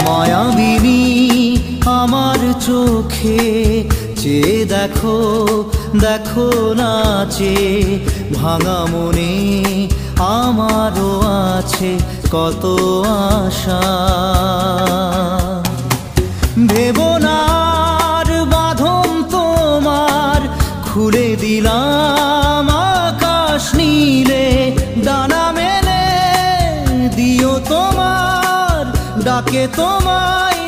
মায়াবিনী আমার চোখে চেয়ে দেখো, দেখো নাচে ভাঙা মনে আমারও আছে কত আশা। ভেবো না আর বাঁধন তোমার, খুলে দিলাম আকাশ নীলে, ডানা মেলে দিও তোমার ডাকে তোমায়